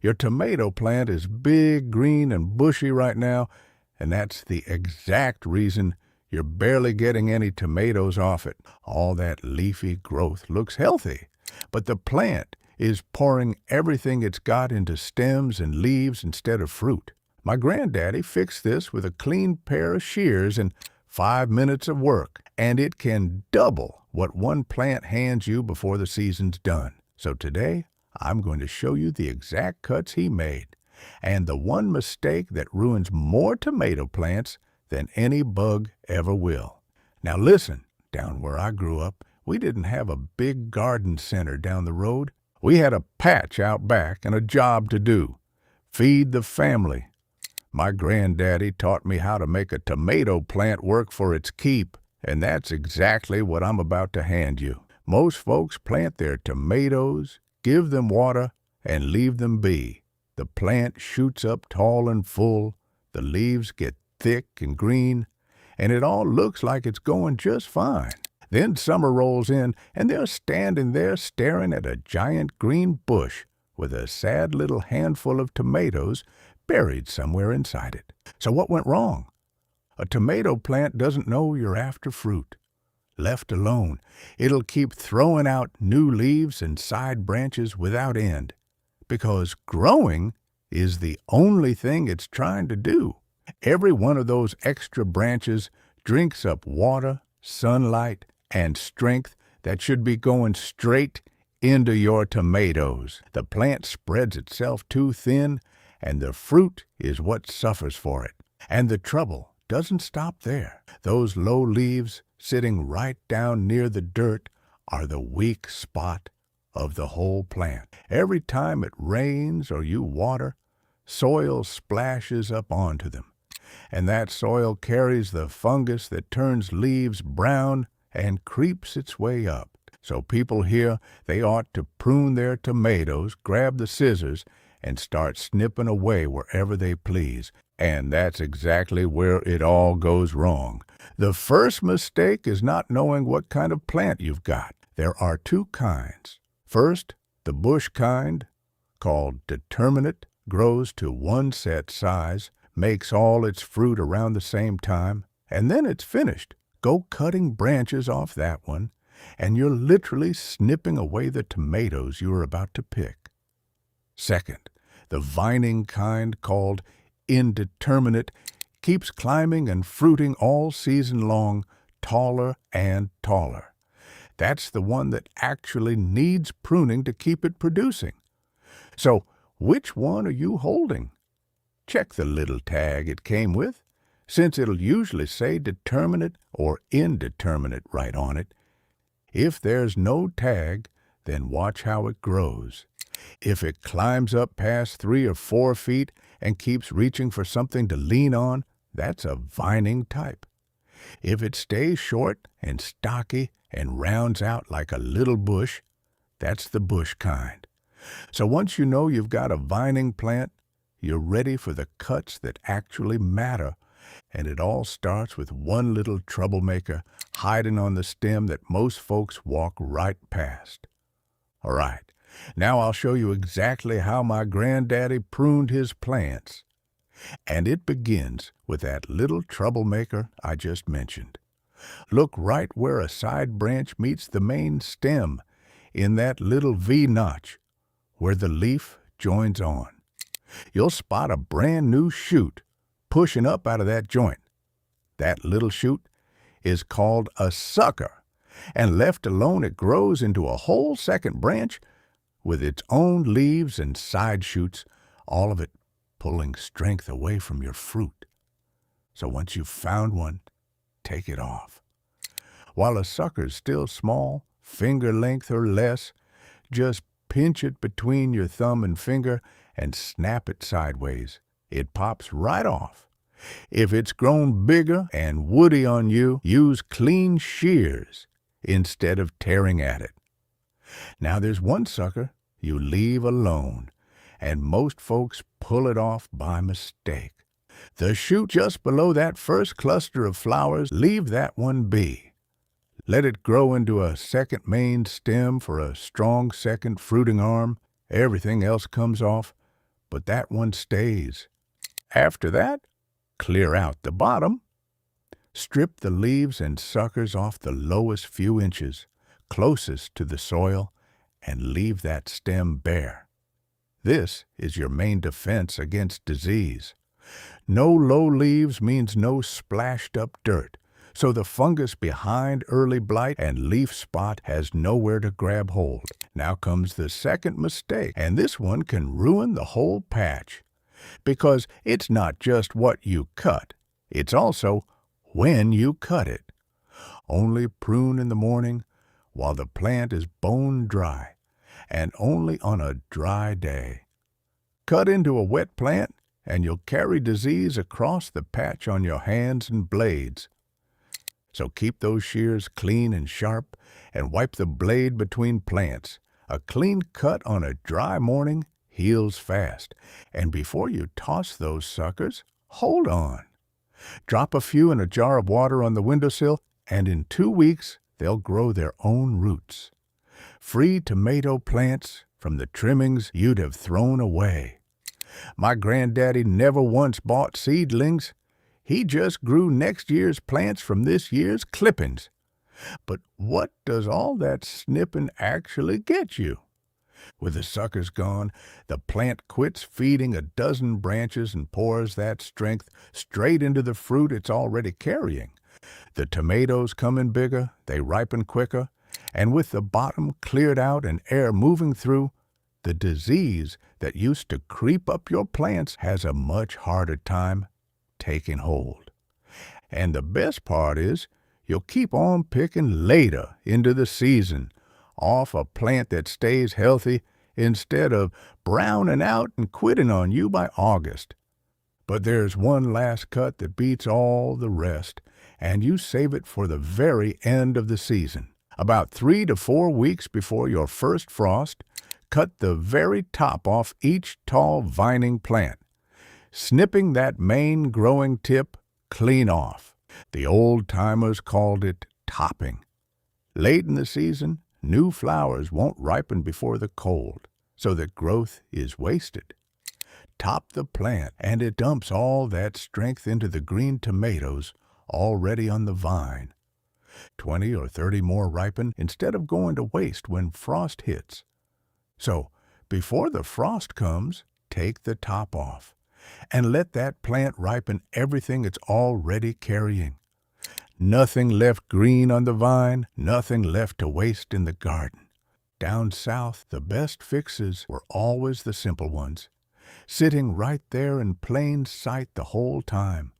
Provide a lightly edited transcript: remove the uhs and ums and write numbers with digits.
Your tomato plant is big, green, and bushy right now, and that's the exact reason you're barely getting any tomatoes off it. All that leafy growth looks healthy, but the plant is pouring everything it's got into stems and leaves instead of fruit. My granddaddy fixed this with a clean pair of shears and 5 minutes of work, and it can double what one plant hands you before the season's done. So today, I'm going to show you the exact cuts he made, and the one mistake that ruins more tomato plants than any bug ever will. Now listen, down where I grew up, we didn't have a big garden center down the road. We had a patch out back and a job to do. Feed the family. My granddaddy taught me how to make a tomato plant work for its keep, and that's exactly what I'm about to hand you. Most folks plant their tomatoes, give them water, and leave them be. The plant shoots up tall and full, the leaves get thick and green, and it all looks like it's going just fine. Then summer rolls in, and they're standing there staring at a giant green bush with a sad little handful of tomatoes buried somewhere inside it. So what went wrong? A tomato plant doesn't know you're after fruit. Left alone, it'll keep throwing out new leaves and side branches without end, because growing is the only thing it's trying to do. Every one of those extra branches drinks up water, sunlight, and strength that should be going straight into your tomatoes. The plant spreads itself too thin, and the fruit is what suffers for it. And the trouble doesn't stop there. Those low leaves sitting right down near the dirt are the weak spot of the whole plant. Every time it rains or you water, soil splashes up onto them, and that soil carries the fungus that turns leaves brown and creeps its way up. So people here, they ought to prune their tomatoes, grab the scissors, and start snipping away wherever they please. And that's exactly where it all goes wrong. The first mistake is not knowing what kind of plant you've got. There are two kinds. First, the bush kind, called determinate, grows to one set size, makes all its fruit around the same time, and then it's finished. Go cutting branches off that one, and you're literally snipping away the tomatoes you are about to pick. Second, the vining kind, called indeterminate, keeps climbing and fruiting all season long, taller and taller. That's the one that actually needs pruning to keep it producing. So, which one are you holding? Check the little tag it came with, since it'll usually say determinate or indeterminate right on it. If there's no tag, then watch how it grows. If it climbs up past 3 or 4 feet and keeps reaching for something to lean on, that's a vining type. If it stays short and stocky and rounds out like a little bush, that's the bush kind. So once you know you've got a vining plant, you're ready for the cuts that actually matter, and it all starts with one little troublemaker hiding on the stem that most folks walk right past. All right, now I'll show you exactly how my granddaddy pruned his plants. And it begins with that little troublemaker I just mentioned. Look right where a side branch meets the main stem, in that little V notch, where the leaf joins on. You'll spot a brand new shoot pushing up out of that joint. That little shoot is called a sucker, and left alone it grows into a whole second branch with its own leaves and side shoots, all of it pulling strength away from your fruit. So once you've found one, take it off. While a sucker's still small, finger length or less, just pinch it between your thumb and finger and snap it sideways. It pops right off. If it's grown bigger and woody on you, use clean shears instead of tearing at it. Now there's one sucker you leave alone, and most folks pull it off by mistake. The shoot just below that first cluster of flowers, leave that one be. Let it grow into a second main stem for a strong second fruiting arm. Everything else comes off, but that one stays. After that, clear out the bottom. Strip the leaves and suckers off the lowest few inches, closest to the soil, and leave that stem bare. This is your main defense against disease. No low leaves means no splashed-up dirt, so the fungus behind early blight and leaf spot has nowhere to grab hold. Now comes the second mistake, and this one can ruin the whole patch. Because it's not just what you cut, it's also when you cut it. Only prune in the morning while the plant is bone dry, and only on a dry day. Cut into a wet plant, and you'll carry disease across the patch on your hands and blades. So keep those shears clean and sharp, and wipe the blade between plants. A clean cut on a dry morning heals fast, and before you toss those suckers, hold on. Drop a few in a jar of water on the windowsill, and in 2 weeks they'll grow their own roots. Free tomato plants from the trimmings you'd have thrown away. My granddaddy never once bought seedlings. He just grew next year's plants from this year's clippings. But what does all that snipping actually get you? With the suckers gone, the plant quits feeding a dozen branches and pours that strength straight into the fruit it's already carrying. The tomatoes come in bigger, they ripen quicker, and with the bottom cleared out and air moving through, the disease that used to creep up your plants has a much harder time taking hold. And the best part is, you'll keep on picking later into the season off a plant that stays healthy instead of browning out and quitting on you by August. But there's one last cut that beats all the rest, and you save it for the very end of the season. About 3 to 4 weeks before your first frost, cut the very top off each tall vining plant, snipping that main growing tip clean off. The old-timers called it topping. Late in the season, new flowers won't ripen before the cold, so that growth is wasted. Top the plant, and it dumps all that strength into the green tomatoes already on the vine. 20 or 30 more ripen instead of going to waste when frost hits. So, before the frost comes, take the top off, and let that plant ripen everything it's already carrying. Nothing left green on the vine, nothing left to waste in the garden. Down south, the best fixes were always the simple ones, sitting right there in plain sight the whole time.